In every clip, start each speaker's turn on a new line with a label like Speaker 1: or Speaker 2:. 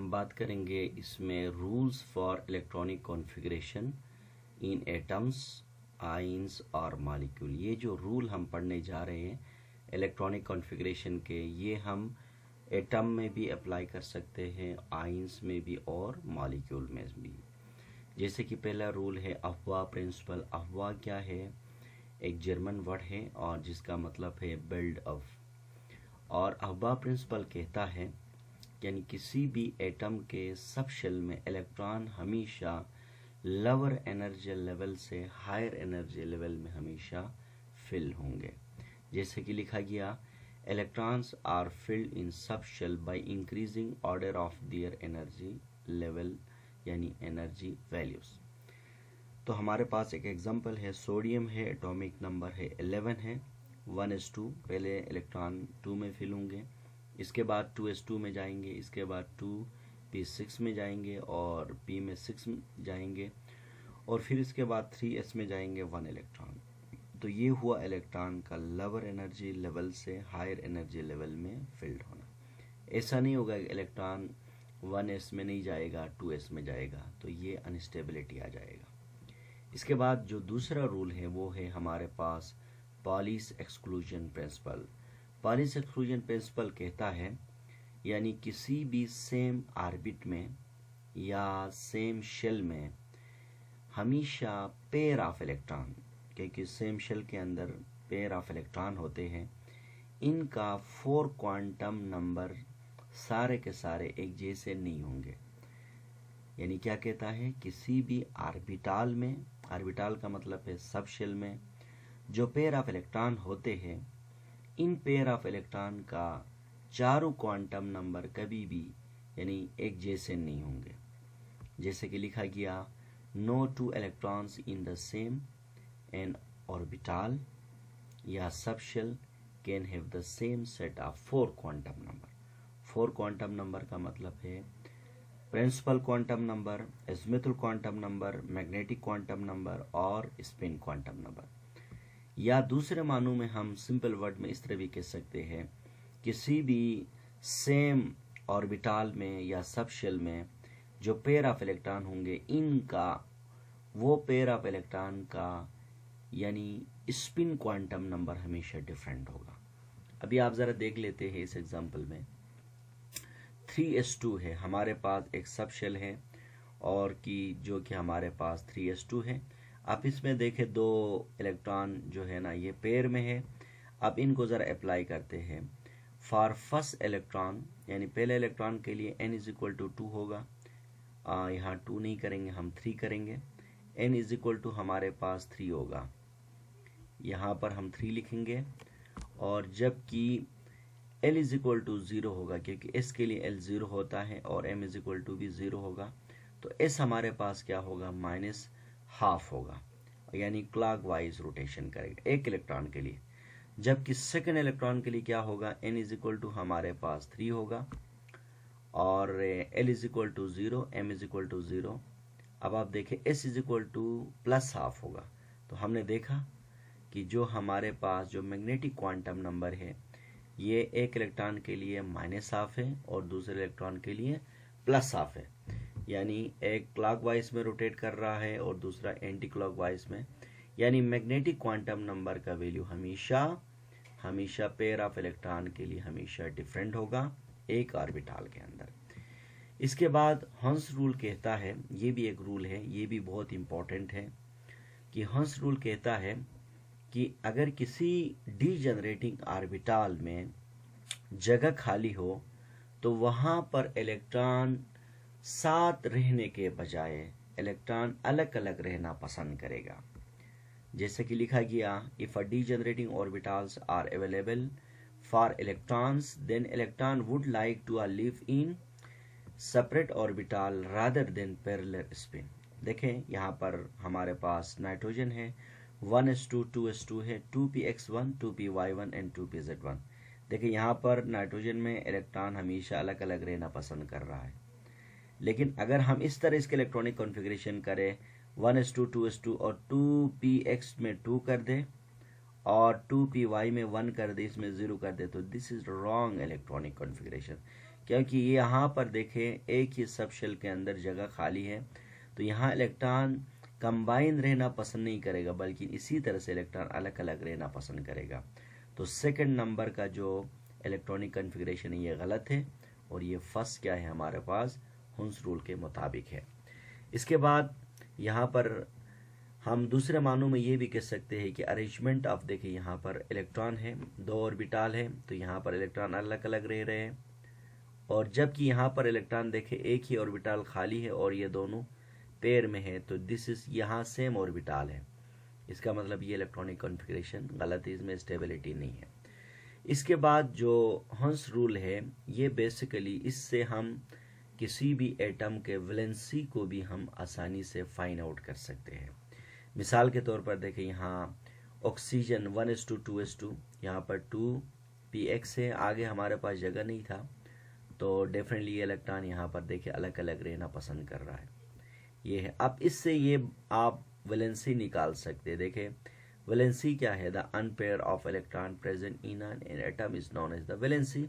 Speaker 1: हम बात करेंगे इसमें rules for electronic configuration in atoms, ions और मॉलिक्यूल। ये जो रूल हम पढ़ने जा रहे हैं इलेक्ट्रॉनिक कॉन्फ़िगरेशन के, ये हम एटम में भी अप्लाई कर सकते हैं, आयंस में भी और मॉलिक्यूल में भी। जैसे कि पहला रूल है अफवा प्रिंसिपल। अफवा क्या है? एक जर्मन वर्ड है और जिसका मतलब है बिल्ड अप। और अफवा प्रिंसिपल कहता है यानी किसी भी एटम के सब शेल में इलेक्ट्रॉन हमेशा लोअर एनर्जी लेवल से हायर एनर्जी लेवल में हमेशा फिल होंगे। जैसे कि लिखा गया, electrons are filled in subshell by increasing order of their energy level यानी एनर्जी वैल्यूज। तो हमारे पास एक एग्जांपल है, सोडियम है, एटॉमिक नंबर है 11 है, 1s2। पहले इलेक्ट्रॉन 2 में फिल होंगे, इसके बाद 2s2 में जाएंगे, इसके बाद 2p6 में जाएंगे और p में 6 जाएंगे और फिर इसके बाद 3s में जाएंगे 1 इलेक्ट्रॉन। तो ये हुआ इलेक्ट्रॉन का लोअर एनर्जी लेवल से हायर एनर्जी लेवल में फिल्ड होना। ऐसा नहीं होगा कि इलेक्ट्रॉन 1s में नहीं जाएगा 2s में जाएगा, तो ये अनस्टेबिलिटी आ जाएगा। इसके बाद जो दूसरा रूल है वो है हमारे पास Pauli's exclusion principle. Pauli's exclusion principle कहता है यानी किसी भी सेम ऑर्बिट में या सेम शेल में हमेशा पेयर ऑफ इलेक्ट्रॉन, क्योंकि सेम शेल के अंदर पेयर ऑफ इलेक्ट्रॉन होते हैं, इनका 4 क्वांटम नंबर सारे के सारे एक जैसे नहीं होंगे। यानी क्या कहता है, किसी भी ऑर्बिटल में, ऑर्बिटल का मतलब है सब शेल में जो पेयर ऑफ इलेक्ट्रॉन होते हैं, इन पेयर ऑफ इलेक्ट्रॉन का चारों क्वांटम नंबर कभी भी यानी एक जैसे नहीं होंगे। जैसे कि लिखा गया, no two electrons in the same an orbital या subshell can have the same set of 4 quantum number. 4 quantum number का मतलब है principal quantum number, azimuthal quantum number, magnetic quantum number और स्पिन क्वांटम नंबर। या दूसरे मानों में हम सिंपल वर्ड में इस तरह भी कह सकते हैं, किसी भी सेम ऑर्बिटल में या सब शेल में जो पेयर ऑफ इलेक्ट्रॉन होंगे, इनका वो पेयर ऑफ इलेक्ट्रॉन का यानी स्पिन क्वांटम नंबर हमेशा डिफरेंट होगा। अभी आप जरा देख लेते हैं इस एग्जांपल में 3s2 है, हमारे पास एक सब शेल है और कि जो कि हमारे पास 3s2 है। आप इसमें देखें 2 इलेक्ट्रॉन जो है ना ये पेयर में है। अब इनको ज़रा अप्लाई करते हैं। फॉर फर्स्ट इलेक्ट्रॉन यानी पहले इलेक्ट्रॉन के लिए n इज इक्वल टू 2 होगा। यहाँ 2 नहीं करेंगे, हम 3 करेंगे। n इज इक्वल टू हमारे पास 3 होगा, यहाँ पर हम 3 लिखेंगे। और जबकि l इज इक्वल टू 0 होगा, क्योंकि s के लिए l 0 होता है और m इज इक्वल टू भी 0 होगा, तो s हमारे पास क्या होगा, -½ होगा, यानी क्लॉकवाइज रोटेशन करेगा एक इलेक्ट्रॉन के लिए। जबकि सेकंड इलेक्ट्रॉन के लिए क्या होगा, n इज इक्वल टू हमारे पास 3 होगा और l is equal to 0, m is equal to 0। अब आप देखें s इज इक्वल टू +½ होगा। तो हमने देखा कि जो हमारे पास जो मैग्नेटिक क्वांटम नंबर है, ये एक इलेक्ट्रॉन के लिए -½ है और दूसरे इलेक्ट्रॉन के लिए +½ है, यानी एक क्लॉकवाइज में रोटेट कर रहा है और दूसरा एंटी क्लॉकवाइज में। यानी मैग्नेटिक क्वांटम नंबर का वैल्यू हमेशा पेयर ऑफ इलेक्ट्रॉन के लिए हमेशा डिफरेंट होगा एक ऑर्बिटल के अंदर। इसके बाद हंस रूल कहता है, ये भी एक रूल है, ये भी बहुत इंपॉर्टेंट है, कि हंस रूल कहता है कि अगर किसी डीजेनरेटिंग ऑर्बिटल में जगह खाली हो तो वहां पर इलेक्ट्रॉन साथ रहने के बजाय इलेक्ट्रॉन अलग अलग रहना पसंद करेगा। जैसे कि लिखा गया, if a degenerating orbitals are available for electrons then electron would like to live in separate orbital rather than parallel spin. देखें यहाँ पर हमारे पास नाइट्रोजन है, 1s2 2s2 है, 2px1 2py1 एंड 2pz1। देखिए यहाँ पर नाइट्रोजन में इलेक्ट्रॉन हमेशा अलग अलग रहना पसंद कर रहा है, लेकिन अगर हम इस तरह इसके इलेक्ट्रॉनिक कॉन्फ़िगरेशन करें 1s2 2s2 और 2px में 2 कर दे और 2py में 1 कर दे, इसमें 0 कर दे, तो this is wrong electronic configuration, क्योंकि ये यहाँ पर देखें एक ही सब शेल के अंदर जगह खाली है, तो यहाँ इलेक्ट्रॉन कंबाइन रहना पसंद नहीं करेगा, बल्कि इसी तरह से इलेक्ट्रॉन अलग अलग रहना पसंद करेगा। तो सेकंड नंबर का जो इलेक्ट्रॉनिक कॉन्फ़िगरेशन है ये गलत है, और ये फर्स्ट क्या है हमारे पास हुन्स रूल के मुताबिक है। इसके बाद यहाँ पर हम दूसरे मानों में ये भी कह सकते हैं कि अरेंजमेंट ऑफ, देखिए यहाँ पर इलेक्ट्रॉन है, 2 ऑर्बिटल है, तो यहाँ पर इलेक्ट्रॉन अलग अलग रह रहे हैं, और जबकि यहाँ पर इलेक्ट्रॉन देखें एक ही ऑर्बिटल खाली है और ये दोनों पेयर में है, तो दिस इज यहाँ सेम ऑर्बिटल है। इसका मतलब ये इलेक्ट्रॉनिक कॉन्फ़िगरेशन गलत है, इसमें स्टेबिलिटी नहीं है। इसके बाद जो हंस रूल है ये बेसिकली इससे हम किसी भी एटम के वैलेंसी को भी हम आसानी से फाइंड आउट कर सकते हैं। मिसाल के तौर पर देखें यहाँ ऑक्सीजन 1:2:2, यहाँ पर 2px है, आगे हमारे पास जगह नहीं था, तो डेफिनेटली ये इलेक्ट्रॉन यहाँ पर देखिए अलग अलग रहना पसंद कर रहा है, ये है। अब इससे ये आप वैलेंसी निकाल सकते हैं। देखें वैलेंसी क्या है, the unpair of electron present in an atom is known as the valency.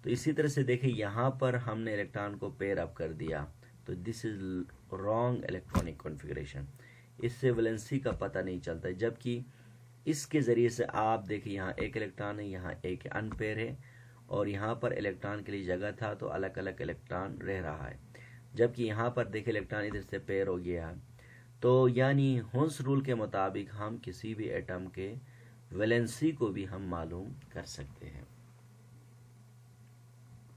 Speaker 1: तो इसी तरह से देखें यहाँ पर हमने इलेक्ट्रॉन को पेयर अप कर दिया, तो this is wrong electronic configuration, इससे वैलेंसी का पता नहीं चलता है। जबकि इसके ज़रिए से आप देखिए यहाँ एक इलेक्ट्रॉन है, यहाँ एक अनपेयर है, और यहाँ पर इलेक्ट्रॉन के लिए जगह था तो अलग अलग इलेक्ट्रॉन रह रहा है, जबकि यहाँ पर देखिए इलेक्ट्रॉन इधर से पेयर हो गया है। तो यानी हुन्स रूल के मुताबिक हम किसी भी एटम के वैलेंसी को भी हम मालूम कर सकते हैं।